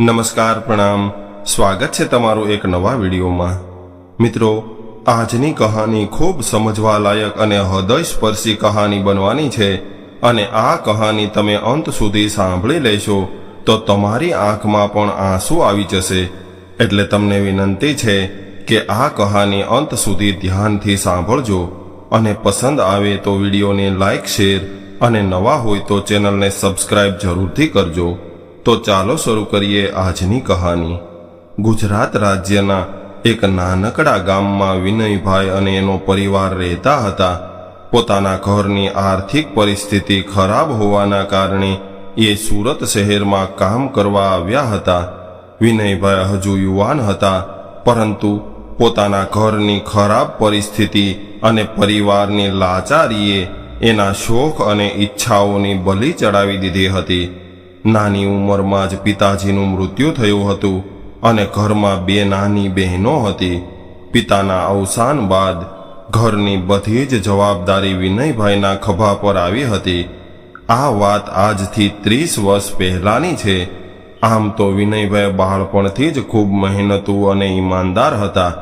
નમસ્કાર, પ્રણામ, સ્વાગત છે તમારું એક નવા વિડીયોમાં। મિત્રો, આજની કહાની ખૂબ સમજવા લાયક અને હૃદયસ્પર્શી કહાની બનવાની છે અને આ કહાની તમે અંત સુધી સાંભળી લેશો તો તમારી આંખમાં પણ આંસુ આવી જશે। એટલે તમને વિનંતી છે કે આ કહાની અંત સુધી ધ્યાનથી સાંભળજો અને પસંદ આવે તો વિડીયોને લાઈક, શેર અને નવા હોય તો ચેનલને સબસ્ક્રાઇબ જરૂરથી કરજો। તો ચાલો શરૂ કરીએ આજની કહાની। ગુજરાત રાજ્યના એક નાનકડા ગામમાં વિનયભાઈ અને એનો પરિવાર રહેતા હતા। પોતાના ઘરની આર્થિક પરિસ્થિતિ ખરાબ હોવાના કારણે એ સુરત શહેરમાં કામ કરવા આવ્યા હતા। વિનયભાઈ હજુ યુવાન હતા, પરંતુ પોતાના ઘરની ખરાબ પરિસ્થિતિ અને પરિવારની લાચારીએ એના શોખ અને ઈચ્છાઓની બલિ ચડાવી દીધી હતી। નાની ઉંમરમાં જ પિતાજીનું મૃત્યુ થયું હતું અને ઘરમાં બે નાની બહેનો હતી। પિતાના અવસાન બાદ ઘરની બધી જ જવાબદારી વિનયભાઈના ખભા પર આવી હતી। આ વાત આજથી 30 વર્ષ પહેલાની છે। આમ તો વિનયભાઈ બાળપણથી જ ખૂબ મહેનતુ અને ઈમાનદાર હતા।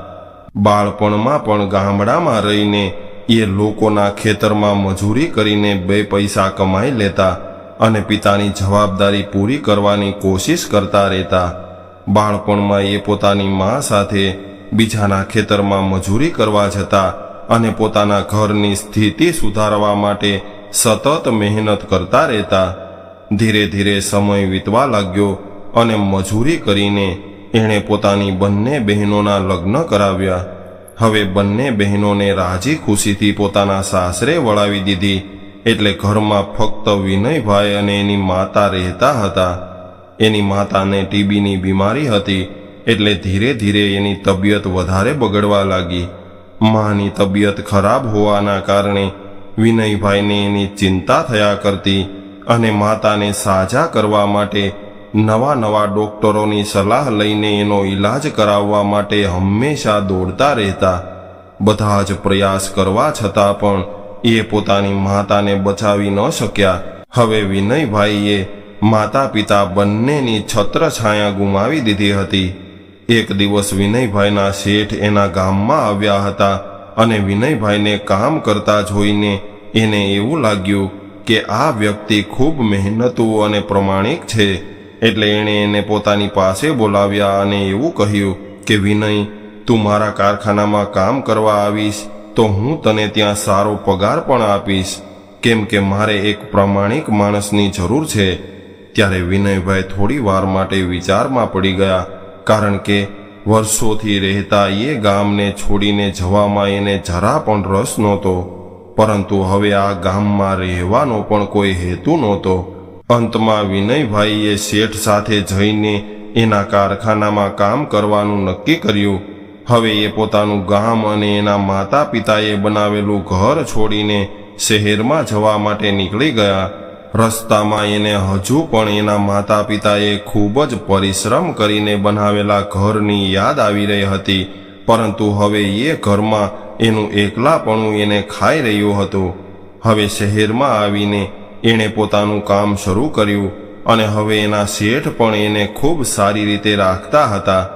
બાળપણમાં પણ ગામડામાં રહીને એ લોકોના ખેતરમાં મજૂરી કરીને 2 પૈસા કમાઈ લેતા અને પિતાની જવાબદારી પૂરી કરવાની કોશિશ કરતા રહેતા। બાળપણમાં એ પોતાની મા સાથે બીજાના ખેતરમાં મજૂરી કરવા જતા અને પોતાના ઘરની સ્થિતિ સુધારવા માટે સતત મહેનત કરતા રહેતા। ધીરે ધીરે સમય વીતવા લાગ્યો અને મજૂરી કરીને એણે પોતાની બંને બહેનોના લગ્ન કરાવ્યા। હવે બંને બહેનોને રાજી ખુશીથી પોતાના સાસરે વળાવી દીધી। એટલે ઘરમાં ફક્ત વિનયભાઈ અને એની માતા રહેતા હતા। એની માતાને ટીબીની બીમારી હતી, એટલે ધીરે ધીરે એની તબિયત વધારે બગડવા લાગી। માની તબિયત ખરાબ હોવાના કારણે વિનયભાઈને એની ચિંતા થયા કરતી અને માતાને સાજા કરવા માટે નવા ડોક્ટરોની સલાહ લઈને એનો ઈલાજ કરાવવા માટે હંમેશા દોડતા રહેતા। બધા જ પ્રયાસ કરવા છતાં પણ એ પોતાની માતાને બચાવી ન શક્યા। હવે વિનયભાઈએ માતા પિતા બંનેની છત્રછાયા ગુમાવી દીધી હતી। એક દિવસ વિનયભાઈના શેઠ એના ગામમાં આવ્યા હતા અને વિનયભાઈને કામ કરતા જોઈને એને એવું લાગ્યું કે આ વ્યક્તિ ખૂબ મહેનતુ અને પ્રમાણિક છે। એટલે એણે એને પોતાની પાસે બોલાવ્યા અને એવું કહ્યું કે વિનય, તું મારા કારખાનામાં કામ કરવા આવીશ તો હું તને ત્યાં સારો પગાર પણ આપીશ, કેમ કે મારે એક પ્રામાણિક માણસની જરૂર છે। ત્યારે વિનયભાઈ થોડી વાર માટે વિચારમાં પડી ગયા, કારણ કે વર્ષોથી રહેતા એ ગામને છોડીને જવામાં એને જરા પણ રસ નહોતો, પરંતુ હવે આ ગામમાં રહેવાનો પણ કોઈ હેતુ નહોતો। અંતમાં વિનયભાઈએ શેઠ સાથે જઈને એના કારખાનામાં કામ કરવાનું નક્કી કર્યું। હવે એ પોતાનું ગામ અને એના માતા પિતાએ બનાવેલું ઘર છોડીને શહેરમાં જવા માટે નીકળી ગયા। રસ્તામાં એને હજુ પણ એના માતા પિતાએ ખૂબ જ પરિશ્રમ કરીને બનાવેલા ઘરની યાદ આવી રહી હતી, પરંતુ હવે એ ઘરમાં એનું એકલાપણું એને ખાઈ રહ્યું હતું। હવે શહેરમાં આવીને એણે પોતાનું કામ શરૂ કર્યું અને હવે એના શેઠ પણ એને ખૂબ સારી રીતે રાખતા હતા।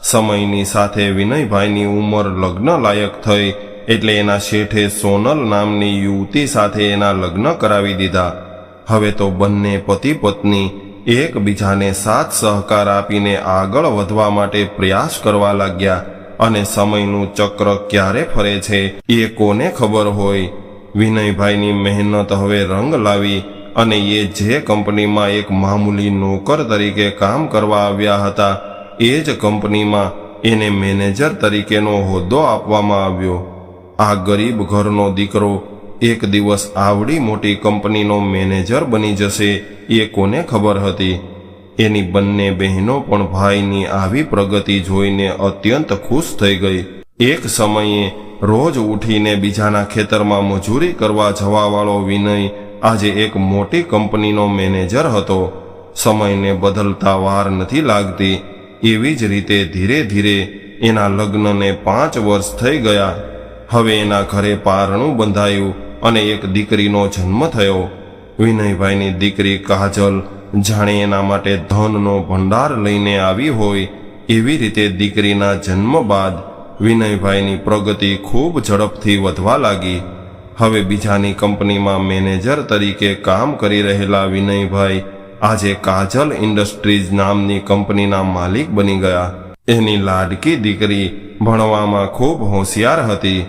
સમયની સાથે વિનયભાઈની ઉંમર લગ્ન લાયક થઈ, એટલે એના શેઠે સોનલ નામની યુવતી સાથે એના લગ્ન કરાવી દીધા। હવે તો બંને પતિ પત્ની એકબીજાને સાથ સહકાર આપીને આગળ વધવા માટે પ્રયાસ કરવા લાગ્યા અને સમયનું ચક્ર ક્યારે ફરે છે એ કોને ખબર હોય। વિનયભાઈની મહેનત હવે રંગ લાવી અને એ જે કંપનીમાં એક મામૂલી નોકર તરીકે કામ કરવા આવ્યા હતા એ જ કંપનીમાં એને મેનેજર તરીકેનો હોદ્દો આપવામાં આવ્યો। આ ગરીબ ઘરનો દીકરો એક દિવસ આવડી મોટી કંપનીનો મેનેજર બની જશે એ કોને ખબર હતી। એની બંને બહેનો પણ ભાઈની આવી પ્રગતિ જોઈને અત્યંત ખુશ થઈ ગઈ। એક સમયે રોજ ઉઠીને બીજાના ખેતરમાં મજૂરી કરવા જવાવાળો વિનય આજે એક મોટી કંપનીનો મેનેજર હતો। સમયને બદલતા વાર નથી લાગતી, એવી જ રીતે ધીરે ધીરે એના લગ્નને 5 વર્ષ થઈ ગયા। હવે એના ઘરે પારણું બંધાયું અને એક દીકરીનો જન્મ થયો। વિનયભાઈની દીકરી કાજલ જાણે એના માટે ધનનો ભંડાર લઈને આવી હોય એવી રીતે દીકરીના જન્મ બાદ વિનયભાઈની પ્રગતિ ખૂબ ઝડપથી વધવા લાગી. હવે બીજાની કંપનીમાં મેનેજર તરીકે કામ કરી રહેલા વિનયભાઈ આજે કાજલ ઇન્ડસ્ટ્રીઝ નામની કંપનીના માલિક બની ગયા. એની લાડકી દીકરી ભણવામાં ખૂબ હોશિયાર હતી.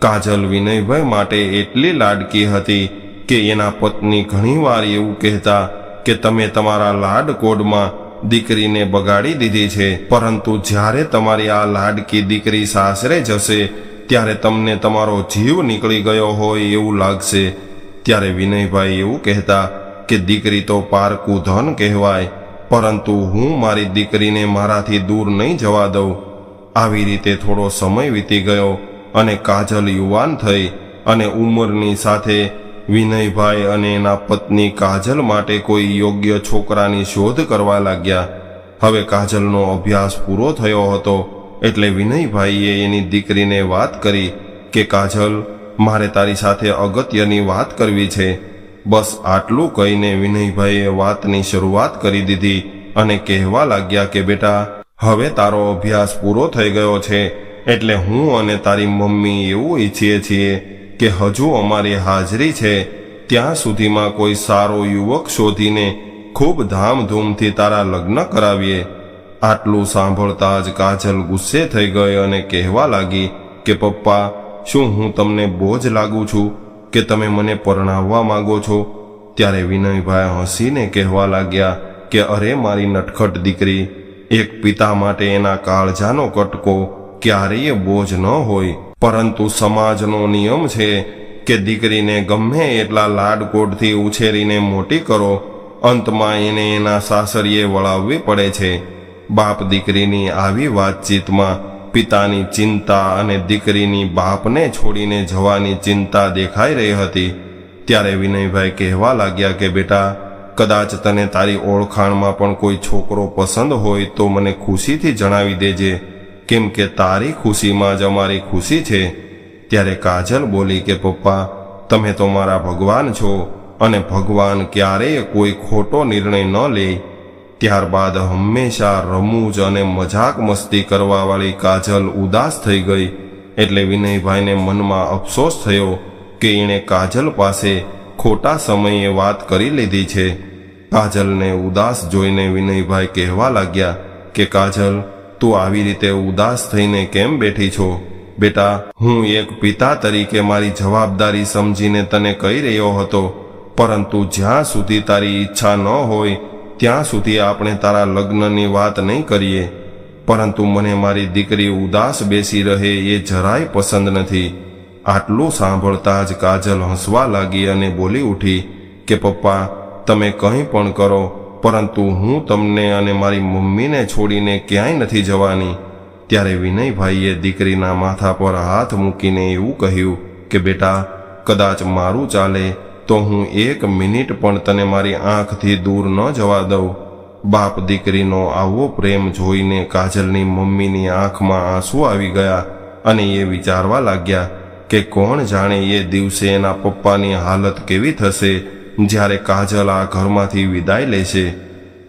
કાજલ વિનયભાઈ માટે એટલી લાડકી હતી કે એના પત્ની ઘણીવાર એવું કહેતા કે તમે તમારા લાડકોડમાં દીકરીને બગાડી દીધી છે, પરંતુ જ્યારે તમારી આ લાડકી દીકરી સાસરે જશે ત્યારે તમને તમારો જીવ નીકળી ગયો હોય એવું લાગશે. ત્યારે વિનયભાઈ એવું કહેતા કે દીકરી તો પારકું ધન કહેવાય, પરંતુ હું મારી દીકરીને મારાથી દૂર નહીં જવા દઉં. આવી રીતે થોડો સમય વીતી ગયો અને કાજલ યુવાન થઈ અને ઉંમરની સાથે વિનયભાઈ અને એના પત્ની કાજલ માટે કોઈ યોગ્ય છોકરાની શોધ કરવા લાગ્યા. હવે કાજલનો અભ્યાસ પૂરો થયો હતો એટલે વિનયભાઈએ એની દીકરીને વાત કરી કે કાજલ, મારે તારી સાથે અગત્યની વાત કરવી છે. બસ આટલું કહીને વિનયભાઈએ વાતની શરૂઆત કરી દીધી અને કહેવા લાગ્યા કે બેટા, હવે તારો અભ્યાસ પૂરો થઈ ગયો છે એટલે હું અને તારી મમ્મી એવું ઈચ્છીએ છીએ કે હજુ અમારી હાજરી છે ત્યાં સુધીમાં કોઈ સારો યુવક શોધીને ખૂબ ધામધૂમથી તારા લગ્ન કરાવીએ. આટલું સાંભળતા જ કાજલ ગુસ્સે થઈ ગઈ અને કહેવા લાગી કે પપ્પા, શું હું તમને બોજ લાગુ છું કે તમે મને પરણાવવા માંગો છો? ત્યારે વિનયભાઈ હસીને કહેવા લાગ્યા કે અરે મારી નટખટ દીકરી, એક પિતા માટે એના કાળજાનો કટકો ક્યારેય બોજ ન હોય, પરંતુ સમાજનો નિયમ છે કે દીકરીને ગમે એટલા લાડકોડથી ઉછેરીને મોટી કરો, અંતમાં એને એના સાસરીએ વળાવવી પડે છે. બાપ દીકરીની આવી વાતચીતમાં પિતાની ચિંતા અને દીકરીની બાપને છોડીને જવાની ચિંતા દેખાઈ રહી હતી. ત્યારે વિનયભાઈ કહેવા લાગ્યા કે બેટા, કદાચ તને તારી ઓળખાણમાં પણ કોઈ છોકરો પસંદ હોય તો મને ખુશીથી જણાવી દેજે, કેમ કે તારી ખુશીમાં જ અમારી ખુશી છે. ત્યારે કાજલ બોલી કે પપ્પા, તમે તો મારા ભગવાન છો અને ભગવાન ક્યારેય કોઈ ખોટો નિર્ણય ન લે. ત્યારબાદ હંમેશા રમૂજ અને મજાક મસ્તી કરવાવાળી કાજલ ઉદાસ થઈ ગઈ. એટલે વિનયભાઈને મનમાં અફસોસ થયો કે એણે કાજલ પાસે ખોટા સમયે વાત કરી લીધી છે. કાજલને ઉદાસ જોઈને વિનયભાઈ કહેવા લાગ્યા કે કાજલ, તું આવી રીતે ઉદાસ થઈને કેમ બેઠી છો? બેટા, હું એક પિતા તરીકે મારી જવાબદારી સમજીને તને કહી રહ્યો હતો, પરંતુ જ્યાં સુધી તારી ઈચ્છા ન હોય ત્યાં સુધી આપણે તારા લગ્નની વાત નહીં કરીએ. પરંતુ મને મારી દીકરી ઉદાસ બેસી રહે એ જરાય પસંદ નથી. આટલું સાંભળતા જ કાજલ હસવા લાગી અને બોલી ઉઠી કે પપ્પા, તમે કંઈ પણ કરો, પરંતુ હું તમને અને મારી મમ્મીને છોડીને ક્યાંય નથી જવાની. ત્યારે વિનયભાઈએ દીકરીના માથા પર હાથ મૂકીને એવું કહ્યું કે બેટા, કદાચ મારું ચાલે તો હું એક મિનિટ પણ તને મારી આંખથી દૂર ન જવા દઉં. બાપ દીકરીનો આવો પ્રેમ જોઈને કાજલની મમ્મીની આંખમાં આંસુ આવી ગયા અને એ વિચારવા લાગ્યા કે કોણ જાણે એ દિવસે એના પપ્પાની હાલત કેવી થશે જ્યારે કાજલ આ ઘરમાંથી વિદાય લેશે.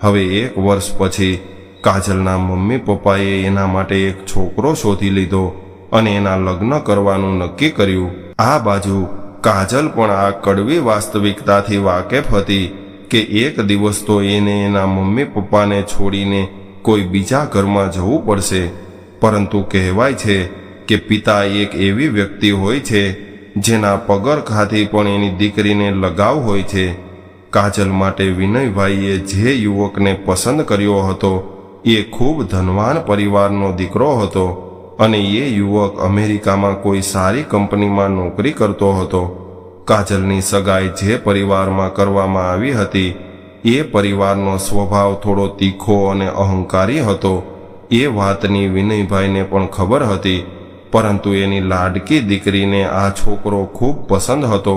હવે 1 વર્ષ પછી કાજલના મમ્મી પપ્પાએ એના માટે એક છોકરો શોધી લીધો અને એના લગ્ન કરવાનું નક્કી કર્યું. આ બાજુ કાજલ પણ આ કડવી વાસ્તવિકતાથી વાકેફ હતી કે એક દિવસ તો એને એના મમ્મી પપ્પાને છોડીને કોઈ બીજા ઘરમાં જવું પડશે. પરંતુ કહેવાય છે કે પિતા એક એવી વ્યક્તિ હોય છે જેના પગરખાથી પણ એની દીકરીને લગાવ હોય છે. કાજલ માટે વિનયભાઈએ જે યુવકને પસંદ કર્યો હતો એ ખૂબ ધનવાન પરિવારનો દીકરો હતો અને એ યુવક અમેરિકામાં કોઈ સારી કંપનીમાં નોકરી કરતો હતો. કાજલની સગાઈ જે પરિવારમાં કરવામાં આવી હતી એ પરિવારનો સ્વભાવ થોડો તીખો અને અહંકારી હતો. એ વાતની વિનયભાઈને પણ ખબર હતી, પરંતુ એની લાડકી દીકરીને આ છોકરો ખૂબ પસંદ હતો.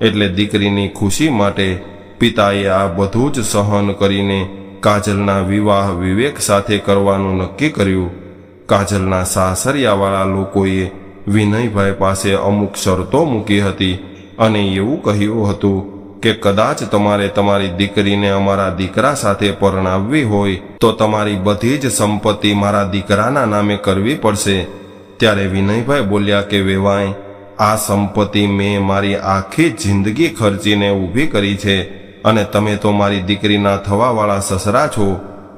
એટલે દીકરીની ખુશી માટે પિતાએ આ બધું જ સહન કરીને કાજલના વિવાહ વિવેક સાથે કરવાનું નક્કી કર્યું. કાજલના સાસરિયાવાળા લોકોએ વિનયભાઈ પાસે અમુક શરતો મૂકી હતી અને એવું કહ્યું હતું કે કદાચ તમારે તમારી દીકરીને અમારા દીકરા સાથે પરણાવવી હોય તો તમારી બધી જ સંપત્તિ મારા દીકરાના નામે કરવી પડશે. ત્યારે વિનયભાઈ બોલ્યા કે વેવાઈ, આ સંપત્તિ મેં મારી આખી જિંદગી ખર્ચીને ઊભી કરી છે અને તમે તો મારી દીકરીના થવાવાળા સસરા છો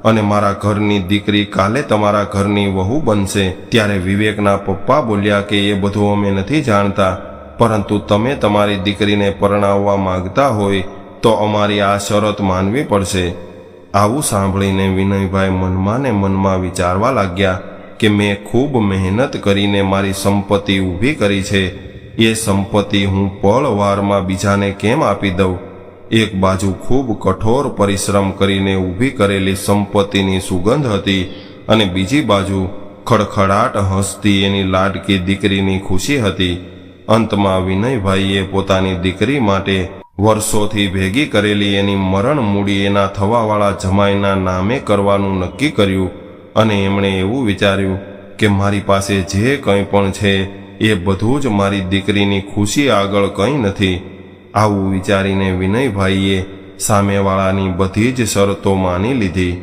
અને મારા ઘરની દીકરી કાલે તમારા ઘરની વહુ બનશે. ત્યારે વિવેકના પપ્પા બોલ્યા કે એ બધું અમે નથી જાણતા, પરંતુ તમે તમારી દીકરીને પરણાવવા માંગતા હોય તો અમારી આ શરત માનવી પડશે. આવું સાંભળીને વિનયભાઈ મનમાં ને મનમાં વિચારવા લાગ્યા કે મેં ખૂબ મહેનત કરીને મારી સંપત્તિ ઊભી કરી છે, એ સંપત્તિ હું પળવારમાં બીજાને કેમ આપી દઉં? એક બાજુ ખૂબ કઠોર પરિશ્રમ કરીને ઊભી કરેલી સંપત્તિની સુગંધ હતી અને બીજી બાજુ ખડખડાટ હસતી એની લાડકી દીકરીની ખુશી હતી. અંતમાં વિનયભાઈએ પોતાની દીકરી માટે વર્ષોથી ભેગી કરેલી એની મરણ મૂડી એના થવાવાળા જમાઈના નામે કરવાનું નક્કી કર્યું અને એમણે એવું વિચાર્યું કે મારી પાસે જે કંઈ પણ છે એ બધું જ મારી દીકરીની ખુશી આગળ કંઈ નથી. આવું વિચારીને વિનયભાઈએ સામેવાળાની બધી જ શરતો માની લીધી.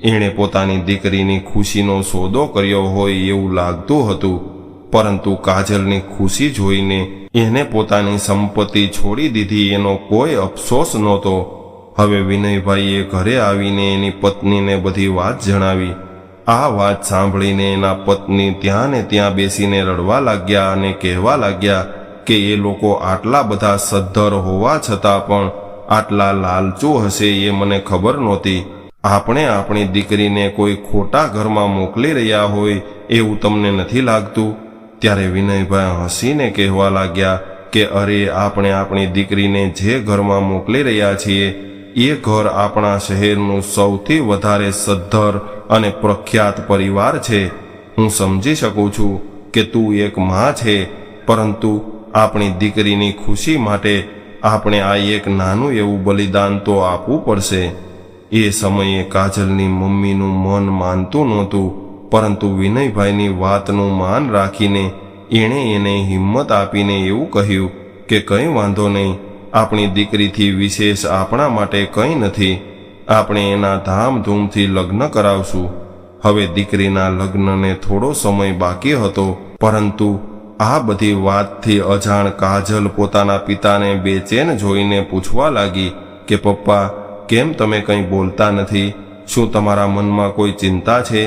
એણે પોતાની દીકરીની ખુશીનો સોદો કર્યો હોય એવું લાગતું હતું, પરંતુ કાજલની ખુશી જોઈને એને પોતાની સંપત્તિ છોડી દીધી એનો કોઈ અફસોસ નહોતો. હવે વિનયભાઈએ ઘરે આવીને એની પત્નીને બધી વાત જણાવી. આ વાત સાંભળીને એના પત્ની ત્યાં ને ત્યાં બેસીને રડવા લાગ્યા અને કહેવા લાગ્યા કે એ લોકો આટલા બધા સદ્ધર હોવા છતાં પણ આટલા લાલચુ હશે એ મને ખબર નહોતી. આપણે આપણી દીકરીને કોઈ ખોટા ઘરમાં મોકલી રહ્યા હોય એવું તમને નથી લાગતું? ત્યારે વિનયભાઈ હસીને કહેવા લાગ્યા કે અરે, આપણે આપણી દીકરીને જે ઘરમાં મોકલી રહ્યા છીએ એ ઘર આપણા શહેરનું સૌથી વધારે સદ્ધર અને પ્રખ્યાત પરિવાર છે. હું સમજી શકું છું કે તું એક માં છે, પરંતુ આપણી દીકરીની ખુશી માટે આપણે આ એક નાનું એવું બલિદાન તો આપવું પડશે. એ સમયે કાજલની મમ્મીનું મન માનતું નહોતું, પરંતુ વિનયભાઈની વાતનું માન રાખીને એણે એને હિંમત આપીને એવું કહ્યું કે કંઈ વાંધો નહીં, આપણી દીકરીથી વિશેષ આપણા માટે કંઈ નથી. આપણે એના ધામધૂમથી લગ્ન કરાવશું. હવે દીકરીના લગ્નને થોડો સમય બાકી હતો, પરંતુ આ બધી વાતથી અજાણ કાજલ પોતાના પિતાને બેચેન જોઈને પૂછવા લાગી કે પપ્પા, કેમ તમે કંઈ બોલતા નથી? શું તમારા મનમાં કોઈ ચિંતા છે?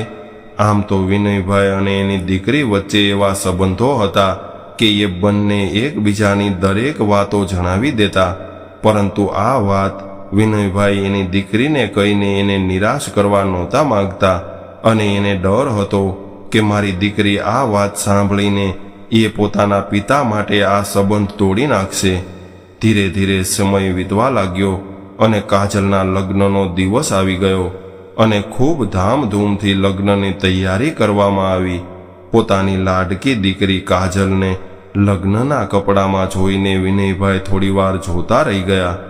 આમ તો વિનયભાઈ અને એની દીકરી વચ્ચે એવા સંબંધો હતા કે એ બંને એકબીજાની દરેક વાતો જણાવી દેતા, પરંતુ આ વાત વિનયભાઈ એની દીકરીને કહીને એને નિરાશ કરવા નહોતા માંગતા અને એને ડર હતો કે મારી દીકરી આ વાત સાંભળીને એ પોતાના પિતા માટે આ સંબંધ તોડી નાખશે. ધીરે ધીરે સમય વીતવા લાગ્યો અને કાજલના લગ્નનો દિવસ આવી ગયો અને ખૂબ ધામધૂમથી લગ્નની તૈયારી કરવામાં આવી. પોતાની લાડકી દીકરી કાજલને લગ્નના કપડામાં જોઈને વિનયભાઈ થોડીવાર જોતા રહી ગયા.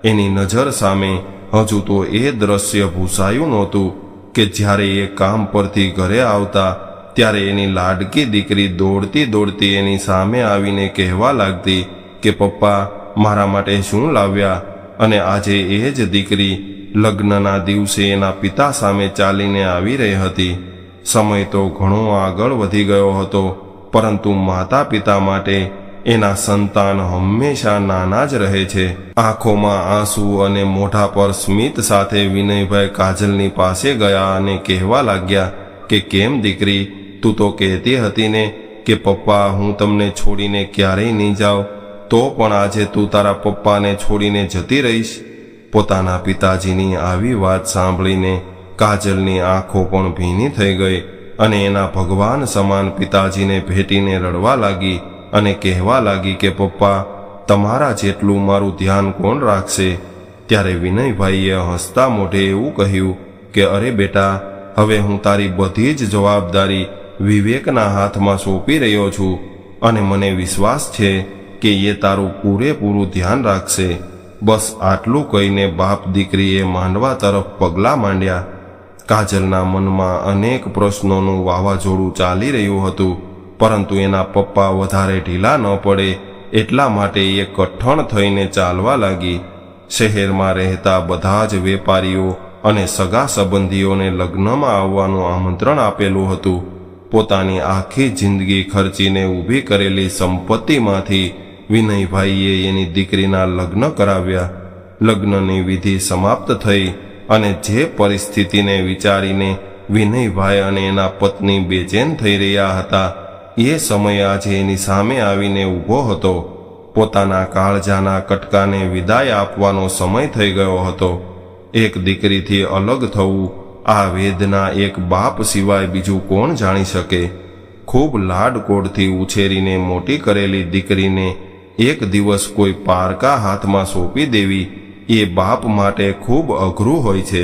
એની નજર સામે હજુ તો એ દ્રશ્ય ભૂસાયું નહોતું કે જ્યારે એ કામ પરથી ઘરે આવતા ત્યારે એની લાડકી દીકરી દોડતી દોડતી એની સામે આવીને કહેવા લાગતી કે પપ્પા, મારા માટે શું લાવ્યા? અને આજે એ જ દીકરી લગ્નના દિવસે એના પિતા સામે ચાલીને આવી રહી હતી. સમય તો ઘણો આગળ વધી ગયો હતો, પરંતુ માતા પિતા માટે એના સંતાન હંમેશા નાના જ રહે છે. આંખોમાં આંસુ અને મોઢા પર સ્મિત સાથે વિનયભાઈ કાજલની પાસે ગયા અને કહેવા લાગ્યા કે કેમ દીકરી, તું તો કહેતી હતી ને કે પપ્પા, હું તમને છોડીને ક્યારેય નહીં જાઉં, તો પણ આજે તું તારા પપ્પાને છોડીને જતી રહીશ? પોતાના પિતાજીની આવી વાત સાંભળીને કાજલની આંખો પણ ભીની થઈ ગઈ અને એના ભગવાન સમાન પિતાજીને ભેટીને રડવા લાગી અને કહેવા લાગી કે પપ્પા, તમારા જેટલું મારું ધ્યાન કોણ રાખશે? ત્યારે વિનયભાઈએ હસતા મોઢે એવું કહ્યું કે અરે બેટા, હવે હું તારી બધી જ જવાબદારી વિવેકના હાથમાં સોંપી રહ્યો છું અને મને વિશ્વાસ છે કે એ તારું પૂરેપૂરું ધ્યાન રાખશે. બસ આટલું કહીને બાપ દીકરીએ માંડવા તરફ પગલાં માંડ્યા. કાજલના મનમાં અનેક પ્રશ્નોનું વાવાઝોડું ચાલી રહ્યું હતું, પરંતુ એના પપ્પા વધારે ઢીલા ન પડે એટલા માટે એ કઠણ થઈને ચાલવા લાગી. શહેરમાં રહેતા બધા જ વેપારીઓ અને સગા સંબંધીઓને લગ્નમાં આવવાનું આમંત્રણ આપેલું હતું. પોતાની આખી જિંદગી ખર્ચીને ઊભી કરેલી સંપત્તિમાંથી વિનયભાઈએ એની દીકરીના લગ્ન કરાવ્યા. લગ્નની વિધિ સમાપ્ત થઈ અને જે પરિસ્થિતિને વિચારીને વિનયભાઈ અને એના પત્ની બેચેન થઈ રહ્યા હતા, એ સમય આજે એની સામે આવીને ઊભો હતો. પોતાના કાળજાના કટકાને વિદાય આપવાનો સમય થઈ ગયો હતો. એક દીકરીથી અલગ થવું, આ વેદના એક બાપ સિવાય બીજું કોણ જાણી શકે? ખૂબ લાડકોડથી ઉછેરીને મોટી કરેલી દીકરીને એક દિવસ કોઈ પારકા હાથમાં સોંપી દેવી એ બાપ માટે ખૂબ અઘરું હોય છે.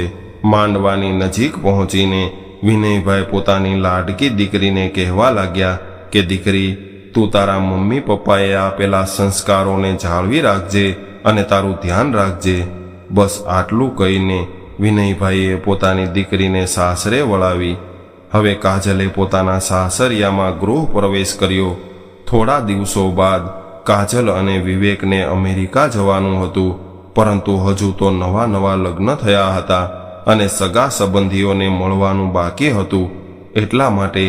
માંડવાની નજીક પહોંચીને વિનયભાઈ પોતાની લાડકી દીકરીને કહેવા લાગ્યા કે દીકરી, તું તારા મમ્મી પપ્પાએ આપેલા સંસ્કારોને જાળવી રાખજે અને તારું ધ્યાન રાખજે. બસ આટલું કહીને વિનયભાઈએ પોતાની દીકરીને સાસરે વળાવી. હવે કાજલે પોતાના સાસરિયામાં ગૃહ પ્રવેશ કર્યો. થોડા દિવસો બાદ કાજલ અને વિવેકને અમેરિકા જવાનું હતું, પરંતુ હજુ તો નવા લગ્ન થયા હતા અને સગા સંબંધીઓને મળવાનું બાકી હતું. એટલા માટે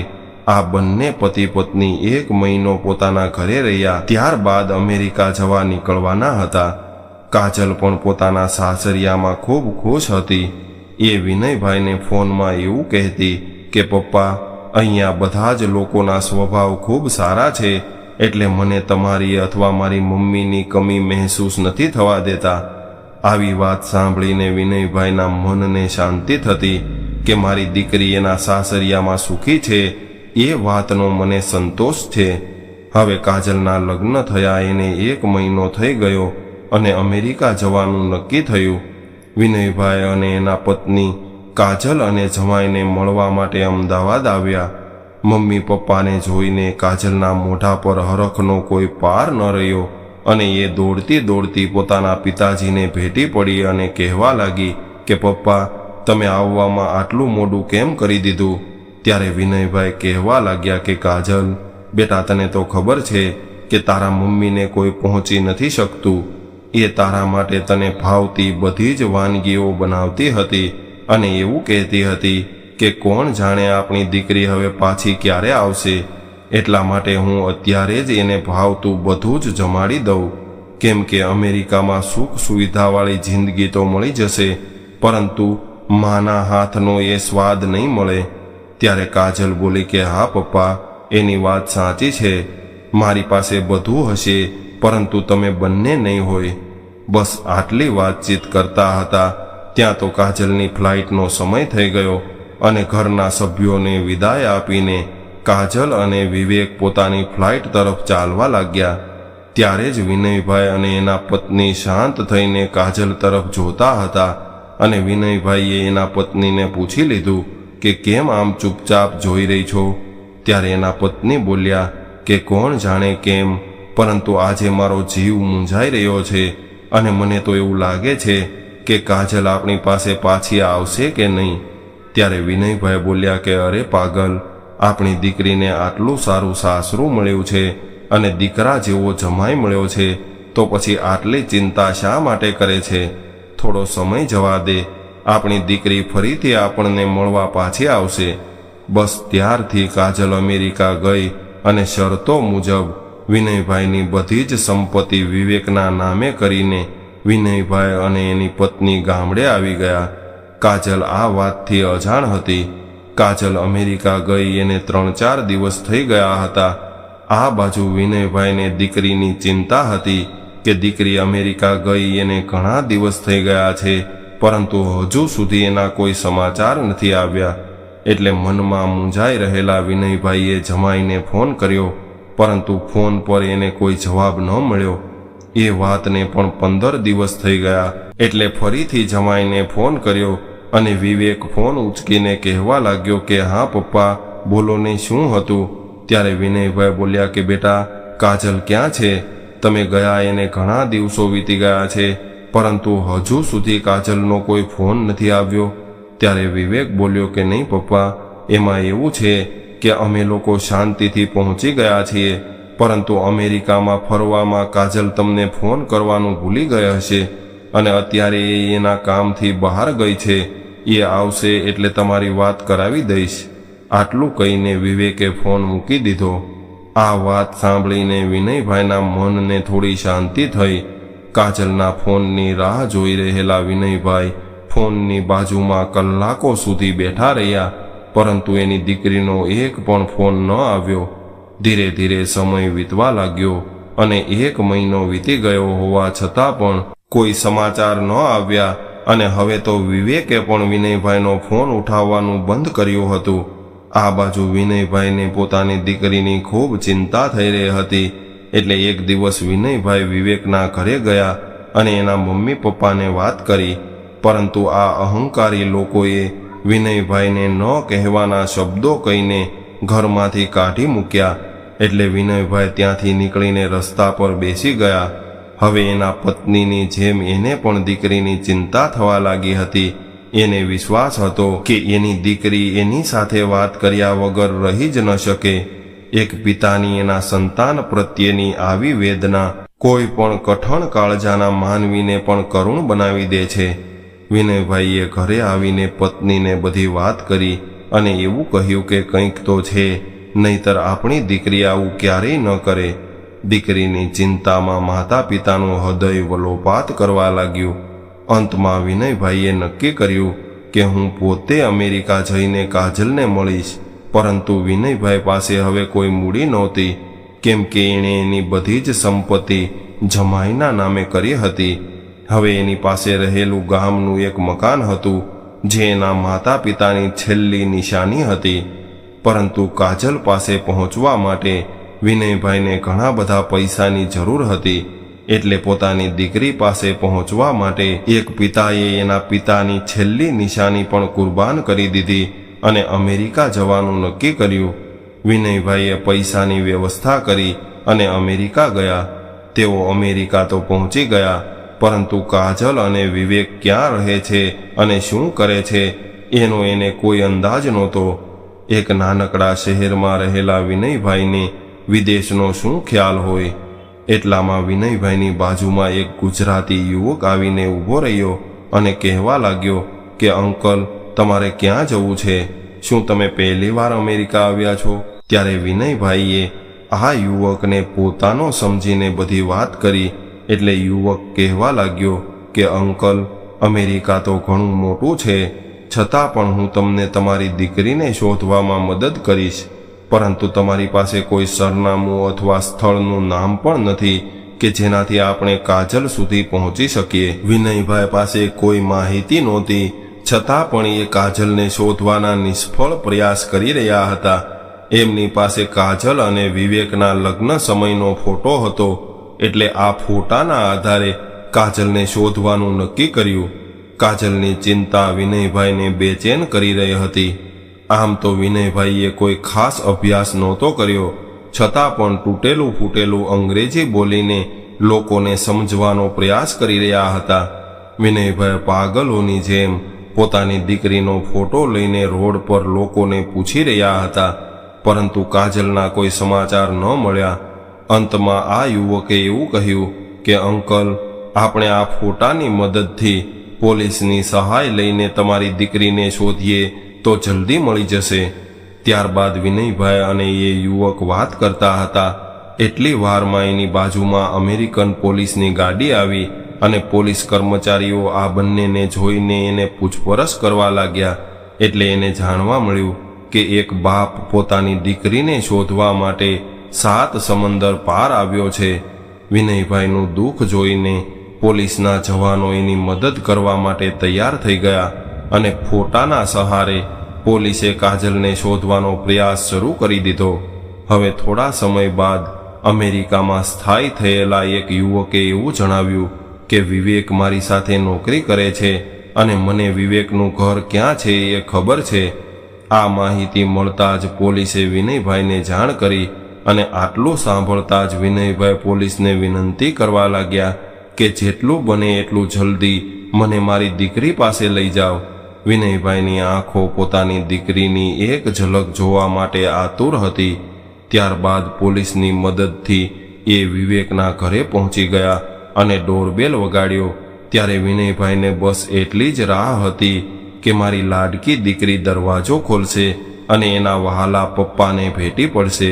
આ બંને પતિ પત્ની 1 મહિનો પોતાના ઘરે રહ્યા. ત્યારબાદ અમેરિકા જવા નીકળવાના હતા. કાજલ પણ પોતાના સાસરિયામાં ખૂબ ખુશ હતી. એ વિનયભાઈને ફોનમાં એવું કહેતી કે પપ્પા, અહીંયા બધા જ લોકોના સ્વભાવ ખૂબ સારા છે, એટલે મને તમારી અથવા મારી મમ્મીની કમી મહેસૂસ નથી થવા દેતા. આવી વાત સાંભળીને વિનયભાઈના મનને શાંતિ થતી કે મારી દીકરી એના સાસરિયામાં સુખી છે, એ વાતનો મને સંતોષ છે. હવે કાજલના લગ્ન થયા એને 1 મહિનો થઈ ગયો અને અમેરિકા જવાનું નક્કી થયું. વિનયભાઈ અને એના પત્ની કાજલ અને જમાઈને મળવા માટે અમદાવાદ આવ્યા. મમ્મી પપ્પાને જોઈને કાજલના મોઢા પર હરખનો કોઈ પાર ન રહ્યો અને એ દોડતી પોતાના પિતાજીને ભેટી પડી અને કહેવા લાગી કે પપ્પા, તમે આવવામાં આટલું મોડું કેમ કરી દીધું? ત્યારે વિનયભાઈ કહેવા લાગ્યા કે કાજલ, બેટા, તને તો ખબર છે કે તારા મમ્મીને કોઈ પહોંચી નથી શકતું. એ તારા માટે તને ભાવતી બધી જ વાનગીઓ બનાવતી હતી અને એવું કહેતી હતી કે કોણ જાણે આપણી દીકરી હવે પાછી ક્યારે આવશે, એટલા માટે હું અત્યારે જ એને ભાવતું બધું જ જમાડી દઉં, કેમ કે અમેરિકામાં સુખ સુવિધાવાળી જિંદગી તો મળી જશે, પરંતુ માના હાથનો એ સ્વાદ નહીં મળે. ત્યારે કાજલ બોલી કે હા પપ્પા, એની વાત સાચી છે. મારી પાસે બધું હશે, પરંતુ તમે બંને નહીં હોય. બસ આટલી વાતચીત કરતા હતા ત્યાં તો કાજલની ફ્લાઇટનો સમય થઈ ગયો અને ઘરના સભ્યોને વિદાય આપીને કાજલ અને વિવેક પોતાની ફ્લાઇટ તરફ ચાલવા લાગ્યા. ત્યારે જ વિનયભાઈ અને એના પત્ની શાંત થઈને કાજલ તરફ જોતા હતા અને વિનયભાઈએ એના પત્નીને પૂછી લીધું કે કેમ આમ ચૂપચાપ જોઈ રહી છો? ત્યારે એના પત્ની બોલ્યા કે કોણ જાણે કેમ, પરંતુ આજે મારો જીવ મૂંઝાઈ રહ્યો છે અને મને તો એવું લાગે છે કે કાજલ આપણી પાસે પાછી આવશે કે નહીં. ત્યારે વિનયભાઈ બોલ્યા કે અરે પાગલ, આપણી દીકરીને આટલું સારું સાસરું મળ્યું છે અને દીકરા જેવો જમાઈ મળ્યો છે, તો પછી આટલી ચિંતા શા માટે કરે છે? થોડો સમય જવા દે, આપણી દીકરી ફરીથી આપણને મળવા પાછી આવશે. બસ ત્યારથી કાજલ અમેરિકા ગઈ અને શરતો મુજબ વિનયભાઈની બધી જ સંપત્તિ વિવેકના નામે કરીને વિનયભાઈ અને એની પત્ની ગામડે આવી ગયા. કાજલ આ વાતથી અજાણ હતી. કાજલ અમેરિકા ગઈ એને 3-4 દિવસ થઈ ગયા હતા. આ બાજુ વિનયભાઈને દીકરીની ચિંતા હતી કે દીકરી અમેરિકા ગઈ એને ઘણા દિવસ થઈ ગયા છે, પરંતુ હજુ સુધી એના કોઈ સમાચાર નથી આવ્યા. એટલે મનમાં મૂંઝાઈ રહેલા વિનયભાઈએ જમાઈને ફોન કર્યો, પરંતુ ફોન પર એને કોઈ જવાબ ન મળ્યો. એ વાતને પણ 15 દિવસ થઈ ગયા. એટલે ફરીથી જમાઈને ફોન કર્યો અને વિવેક ફોન ઉચકીને કહેવા લાગ્યો કે હા પપ્પા, બોલો ને શું હતું? ત્યારે વિનયભાઈ બોલ્યા કે બેટા, કાજલ ક્યાં છે? તમે ગયા એને ઘણા દિવસો વીતી ગયા છે, પરંતુ હજુ સુધી કાજલનો કોઈ ફોન નથી આવ્યો. ત્યારે વિવેક બોલ્યો કે નહીં પપ્પા, એમાં એવું છે કે અમે લોકો શાંતિથી પહોંચી ગયા છીએ, પરંતુ અમેરિકામાં ફરવામાં કાજલ તમને ફોન કરવાનું ભૂલી ગયા હશે અને અત્યારે એ એના કામથી બહાર ગઈ છે. એ આવશે એટલે તમારી વાત કરાવી દઈશ. આટલું કહીને વિવેકે ફોન મૂકી દીધો. આ વાત સાંભળીને વિનયભાઈના મનને થોડી શાંતિ થઈ. કાજલના ફોનની રાહ જોઈ રહેલા વિનયભાઈ ફોનની બાજુમાં કલાકો સુધી બેઠા રહ્યા, પરંતુ એની દીકરીનો એક પણ ફોન ન આવ્યો. ધીરે ધીરે સમય વીતવા લાગ્યો અને 1 મહિનો વીતી ગયો હોવા છતાં પણ કોઈ સમાચાર ન આવ્યા. અને હવે તો વિવેકે પણ વિનયભાઈનો ફોન ઉઠાવવાનું બંધ કર્યું હતું. આ બાજુ વિનયભાઈને પોતાની દીકરીની ખૂબ ચિંતા થઈ રહી હતી. એટલે એક દિવસ વિનયભાઈ વિવેકના ઘરે ગયા અને એના મમ્મી પપ્પાને વાત કરી. પરંતુ આ અહંકારી લોકોએ વિનયભાઈને ન કહેવાના શબ્દો કહીને ઘરમાંથી કાઢી મૂક્યા. એટલે વિનયભાઈ ત્યાંથી નીકળીને રસ્તા પર બેસી ગયા. હવે એના પત્નીની જેમ એને પણ દીકરીની ચિંતા થવા લાગી હતી. એને વિશ્વાસ હતો કે એની દીકરી એની સાથે વાત કર્યા વગર રહી જ ન શકે. એક પિતાની એના સંતાન પ્રત્યેની આવી વેદના કોઈ પણ કઠણ કાળજાના માનવીને પણ કરુણ બનાવી દે છે. વિનયભાઈએ ઘરે આવીને પત્નીને બધી વાત કરી અને એવું કહ્યું કે કંઈક તો છે, નહીતર આપણી દીકરી આવું ક્યારેય ન કરે. દીકરીની ચિંતામાં માતા પિતાનું હૃદય વલોપાત કરવા લાગ્યું. અંતમાં વિનયભાઈએ નક્કી કર્યું કે હું પોતે અમેરિકા જઈને કાજલને મળીશ. પરંતુ વિનયભાઈ પાસે હવે કોઈ મૂડી નહોતી, કેમ કે એણે એની બધી જ સંપત્તિ જમાઈના નામે કરી હતી. હવે એની પાસે રહેલું ગામનું એક મકાન હતું, જે એના માતા પિતાની છેલ્લી નિશાની હતી. પરંતુ કાજલ પાસે પહોંચવા માટે વિનયભાઈને ઘણા બધા પૈસાની જરૂર હતી. એટલે પોતાની દીકરી પાસે પહોંચવા માટે એક પિતાએ એના પિતાની છેલ્લી નિશાની પણ કુરબાન કરી દીધી અને અમેરિકા જવાનું નક્કી કર્યું. વિનયભાઈએ પૈસાની વ્યવસ્થા કરી અને અમેરિકા ગયા. તેઓ અમેરિકા તો પહોંચી ગયા, પરંતુ કાજલ અને વિવેક ક્યાં રહે છે અને શું કરે છે એનો એને કોઈ અંદાજ નહોતો. એક નાનકડા શહેરમાં રહેલા વિનયભાઈને વિદેશનો શું ખ્યાલ હોય. એટલામાં વિનયભાઈની બાજુમાં એક ગુજરાતી યુવક આવીને ઊભો રહ્યો અને કહેવા લાગ્યો કે અંકલ, તમારે ક્યાં જવું છે? શું તમે પહેલી વાર અમેરિકા આવ્યા છો? ત્યારે વિનયભાઈએ આ યુવકને પોતાનો સમજીને બધી વાત કરી. એટલે યુવક કહેવા લાગ્યો કે અંકલ, અમેરિકા તો ઘણું મોટું છે, છતાં પણ હું તમને તમારી દીકરીને શોધવામાં મદદ કરીશ. પરંતુ તમારી પાસે કોઈ સરનામું અથવા સ્થળનું નામ પણ નથી કે જેનાથી આપણે કાજલ સુધી પહોંચી શકીએ. વિનયભાઈ પાસે કોઈ માહિતી નહોતી, છતાં પણ એ કાજલને શોધવાના નિષ્ફળ પ્રયાસ કરી રહ્યા હતા. એમની પાસે કાજલ અને વિવેકના લગ્ન સમયનો ફોટો હતો. એટલે આ ફોટાના આધારે કાજલને શોધવાનું નક્કી કર્યું. કાજલની ચિંતા વિનયભાઈને બેચેન કરી રહી હતી. આમ તો વિનયભાઈએ કોઈ ખાસ અભ્યાસ નહોતો કર્યો, છતાં પણ તૂટેલું ફૂટેલું અંગ્રેજી બોલીને લોકોને સમજવાનો પ્રયાસ કરી રહ્યા હતા. વિનયભાઈ પાગલોની જેમ પોતાની દીકરીનો ફોટો લઈને રોડ પર લોકોને પૂછી રહ્યા હતા, પરંતુ કાજલના કોઈ સમાચાર ન મળ્યા. અંતમાં આ યુવકે એવું કહ્યું કે અંકલ, આપણે આ ફોટાની મદદથી પોલીસની સહાય લઈને તમારી દીકરીને શોધીએ તો જલ્દી મળી જશે. ત્યારબાદ વિનયભાઈ અને એ યુવક વાત કરતા હતા. એટલી વારમાં એની બાજુમાં અમેરિકન પોલીસની ગાડી આવી અને પોલીસ કર્મચારીઓ આ બંનેને જોઈને એને પૂછપરછ કરવા લાગ્યા. એટલે એને જાણવા મળ્યું કે એક બાપ પોતાની દીકરીને શોધવા માટે 7 સમંદર પાર આવ્યો છે. વિનયભાઈનું દુઃખ જોઈને પોલીસના જવાનો એની મદદ કરવા માટે તૈયાર થઈ ગયા અને ફોટાના સહારે પોલીસે કાજલને શોધવાનો પ્રયાસ શરૂ કરી દીધો. હવે થોડા સમય બાદ અમેરિકામાં સ્થાયી થયેલા એક યુવકે એવું જણાવ્યું કે વિવેક મારી સાથે નોકરી કરે છે અને મને વિવેકનું ઘર ક્યાં છે એ ખબર છે. આ માહિતી મળતા જ પોલીસે વિનયભાઈને જાણ કરી અને આટલું સાંભળતા જ વિનયભાઈ પોલીસને વિનંતી કરવા લાગ્યા કે જેટલું બને એટલું જલ્દી મને મારી દીકરી પાસે લઈ જાઓ. વિનયભાઈની આંખો પોતાની દીકરીની એક ઝલક જોવા માટે આતુર હતી. ત્યારબાદ પોલીસની મદદથી એ વિવેકના ઘરે પહોંચી ગયા અને ડોરબેલ વગાડ્યો. ત્યારે વિનયભાઈને બસ એટલી જ રાહ હતી કે મારી લાડકી દીકરી દરવાજો ખોલશે અને એના વહાલા પપ્પાને ભેટી પડશે.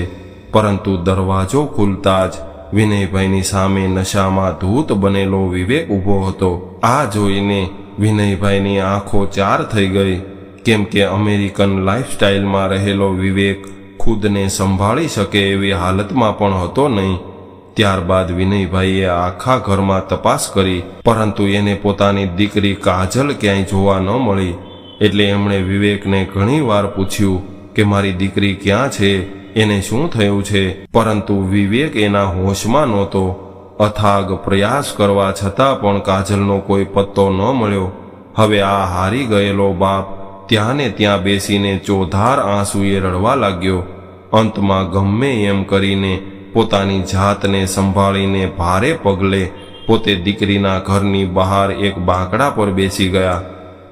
પરંતુ દરવાજો ખુલતા જ વિનયભાઈની સામે નશામાં ધૂત બનેલો વિવેક ઊભો હતો. આ જોઈને વિનયભાઈની આંખો ચાર થઈ ગઈ, કેમ કે અમેરિકન લાઈફસ્ટાઈલમાં રહેલો વિવેક ખુદને સંભાળી શકે એવી હાલતમાં પણ હતો નહીં. ત્યારબાદ વિનયભાઈએ આખા ઘરમાં તપાસ કરી, પરંતુ એને પોતાની દીકરી કાજલ ક્યાંય જોવા ન મળી. એટલે એમણે વિવેકને ઘણી વાર પૂછ્યું કે મારી દીકરી ક્યાં છે, એને શું થયું છે, પરંતુ વિવેક એના હોશમાં નહોતો. અથાગ પ્રયાસ કરવા છતાં પણ કાજલનો કોઈ પત્તો ન મળ્યો. હવે આ હારી ગયેલો બાપ ત્યાં ને ત્યાં બેસીને ચોધાર આંસુએ રડવા લાગ્યો. અંતમાં ગમે એમ કરીને પોતાની જાતને સંભાળીને ભારે પગલે પોતે દીકરીના ઘરની બહાર એક બાંકડા પર બેસી ગયા.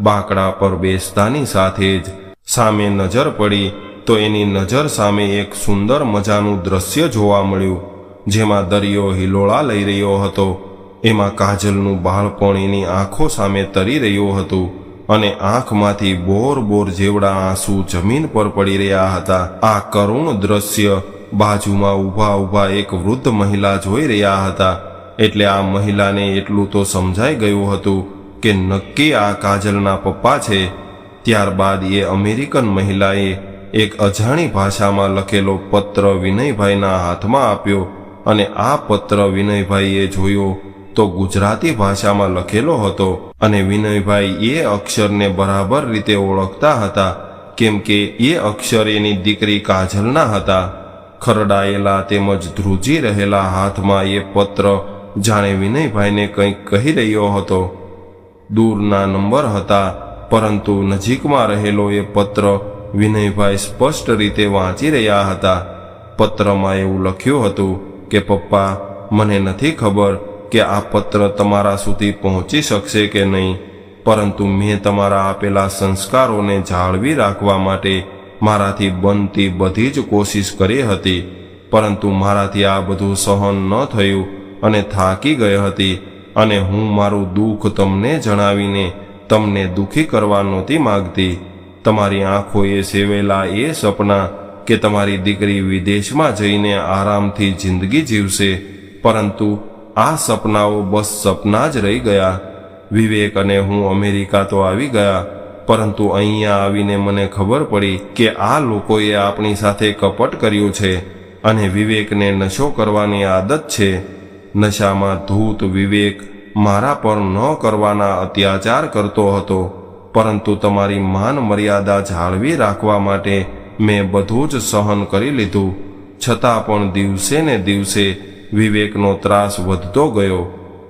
બાંકડા પર બેસતાની સાથે જ સામે નજર પડી તો એની નજર સામે એક સુંદર મજાનું દ્રશ્ય જોવા મળ્યું, જેમાં દરિયો હિલોળા લઈ રહ્યો હતો. એમાં કાજલનું બાળપણ એની આંખો સામે તરી રહ્યું હતું અને આંખમાંથી બોર બોર જેવડા આંસુ જમીન પર પડી રહ્યા હતા. આ કરુણ દ્રશ્ય બાજુમાં ઊભા એક વૃદ્ધ મહિલા જોઈ રહ્યા હતા. એટલે આ મહિલાને એટલું તો સમજાઈ ગયું હતું કે નક્કી આ કાજલના પપ્પા છે. ત્યારબાદ એ અમેરિકન મહિલાએ એક અજાણી ભાષામાં લખેલો પત્ર વિનયભાઈના હાથમાં આપ્યો અને આ પત્ર વિનયભાઈએ જોયો તો ગુજરાતી ભાષામાં લખેલો હતો અને વિનયભાઈ એ અક્ષરને બરાબર રીતે ઓળખતા હતા, કેમ કે એ અક્ષર એની દીકરી કાજલના હતા. ખરડાયેલા તેમજ ધ્રુજી રહેલા હાથમાં એ પત્ર જાણે વિનયભાઈને કંઈક કહી રહ્યો હતો. દૂરના નંબર હતા, પરંતુ નજીકમાં રહેલો એ પત્ર વિનયભાઈ સ્પષ્ટ રીતે વાંચી રહ્યા હતા. પત્રમાં એવું લખ્યું હતું કે પપ્પા, મને નથી ખબર કે આ પત્ર તમારા સુધી પહોંચી શકશે કે નહીં, પરંતુ મેં તમારા આપેલા સંસ્કારોને જાળવી રાખવા માટે મારાથી બનતી બધી જ કોશિશ કરી હતી, પરંતુ મારાથી આ બધું સહન ન થયું અને થાકી ગઈ હતી અને હું મારું દુઃખ તમને જણાવીને તમને દુઃખી કરવા નહોતી માગતી. તમારી આંખોએ સેવેલા એ સપના કે તમારી દીકરી વિદેશમાં જઈને આરામથી જિંદગી જીવશે, પરંતુ આ સપનાઓ બસ સપના જ રહી ગયા. વિવેક અને હું અમેરિકા તો આવી ગયા, પરંતુ અહીંયા આવીને મને ખબર પડી કે આ લોકોએ આપણી સાથે કપટ કર્યું છે અને વિવેકને નશો કરવાની આદત છે. નશામાં ધૂત વિવેક મારા પર ન કરવાના અત્યાચાર કરતો હતો, પરંતુ તમારી માન મર્યાદા જાળવી રાખવા માટે મેં બધું જ સહન કરી લીધું. છતાં પણ દિવસે ને દિવસે વિવેકનો ત્રાસ વધતો ગયો.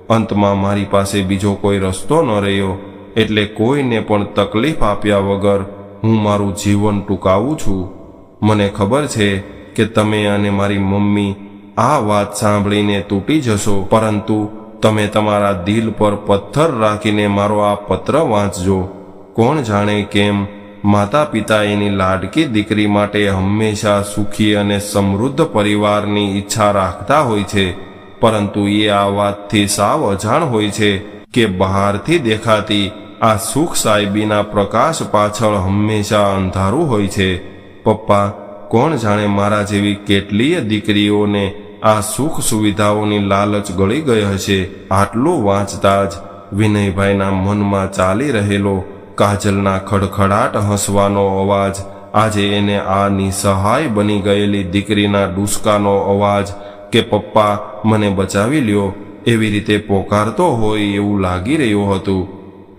અંતમાં મારી પાસે બીજો કોઈ રસ્તો ન રહ્યો, એટલે કોઈને પણ તકલીફ આપ્યા વગર હું મારું જીવન ટૂંકાવું છું. મને ખબર છે કે તમે અને મારી મમ્મી આ વાત સાંભળીને તૂટી જશો, પરંતુ તમે તમારા દિલ પર પથ્થર રાખીને મારો આ પત્ર વાંચજો. કોણ જાણે કેમ માતા પિતા એની લાડકી દીકરી માટે હંમેશા સુખી અને સમૃદ્ધ પરિવારની ઈચ્છા રાખતા હોય છે, પરંતુ એ આ વાતથી સાવ અજાણ હોય છે કે બહારથી દેખાતી આ સુખ સાહેબીના પ્રકાશ પાછળ હંમેશા અંધારું હોય છે. પપ્પા, કોણ જાણે મારા જેવી કેટલીય દીકરીઓને આ સુખ સુવિધાઓની લાલચ ગળી ગઈ હશે. આટલું વાંચતા જ વિનયભાઈના મનમાં ચાલી રહેલો કાજલના ખડખડાટ હસવાનો અવાજ આજે એને આ નિસહાય બની ગયેલી દીકરીના ડૂસકાનો અવાજ કે પપ્પા મને બચાવી લ્યો એવી રીતે પોકારતો હોય એવું લાગી રહ્યું હતું.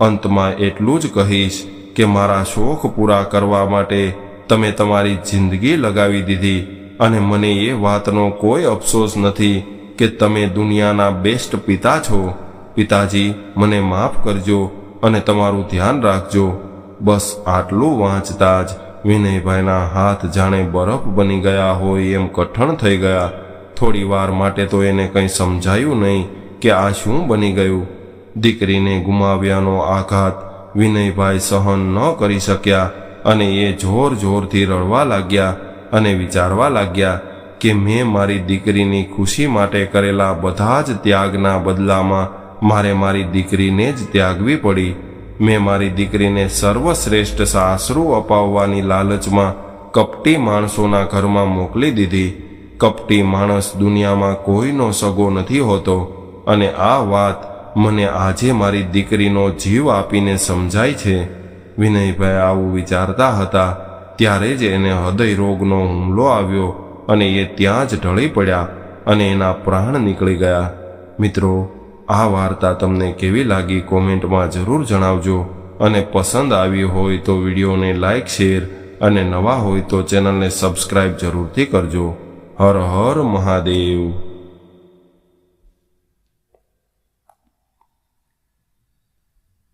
અંતમાં એટલું જ કહીશ કે મારા શોખ પૂરા કરવા માટે તમે તમારી જિંદગી લગાવી દીધી અને મને એ વાતનો કોઈ અફસોસ નથી કે તમે દુનિયાના બેસ્ટ પિતા છો. પિતાજી, મને માફ કરજો અને તમારું ધ્યાન રાખજો. બસ આટલું વાંચતા જ વિનયભાઈના હાથ જાણે બરફ બની ગયા હોય એમ કઠણ થઈ ગયા. થોડી વાર માટે તો એને કંઈ સમજાયું નહીં કે આ શું બની ગયું. દીકરીને ગુમાવ્યાનો આઘાત વિનયભાઈ સહન ન કરી શક્યા અને એ જોર જોરથી રડવા લાગ્યા અને વિચારવા લાગ્યા કે મેં મારી દીકરીની ખુશી માટે કરેલા બધા જ ત્યાગના બદલામાં મારે મારી દીકરીને જ ત્યાગવી પડી. મેં મારી દીકરીને સર્વશ્રેષ્ઠ સાસરું અપાવવાની લાલચમાં કપટી માણસોના ઘરમાં મોકલી દીધી. કપટી માણસ દુનિયામાં કોઈનો સગો નથી હોતો અને આ વાત મને આજે મારી દીકરીનો જીવ આપીને સમજાય છે. વિનયભાઈ આવું વિચારતા હતા ત્યારે જ એને હૃદય રોગનો હુમલો આવ્યો અને એ ત્યાં જ ઢળી પડ્યા અને એના પ્રાણ નીકળી ગયા. મિત્રો, આ વાર્તા તમને કેવી લાગી કોમેન્ટમાં જરૂર જણાવજો અને પસંદ આવી હોય તો વિડીયોને લાઈક, શેર અને નવા હોય તો ચેનલને સબસ્ક્રાઈબ જરૂરથી કરજો. હર હર મહાદેવ.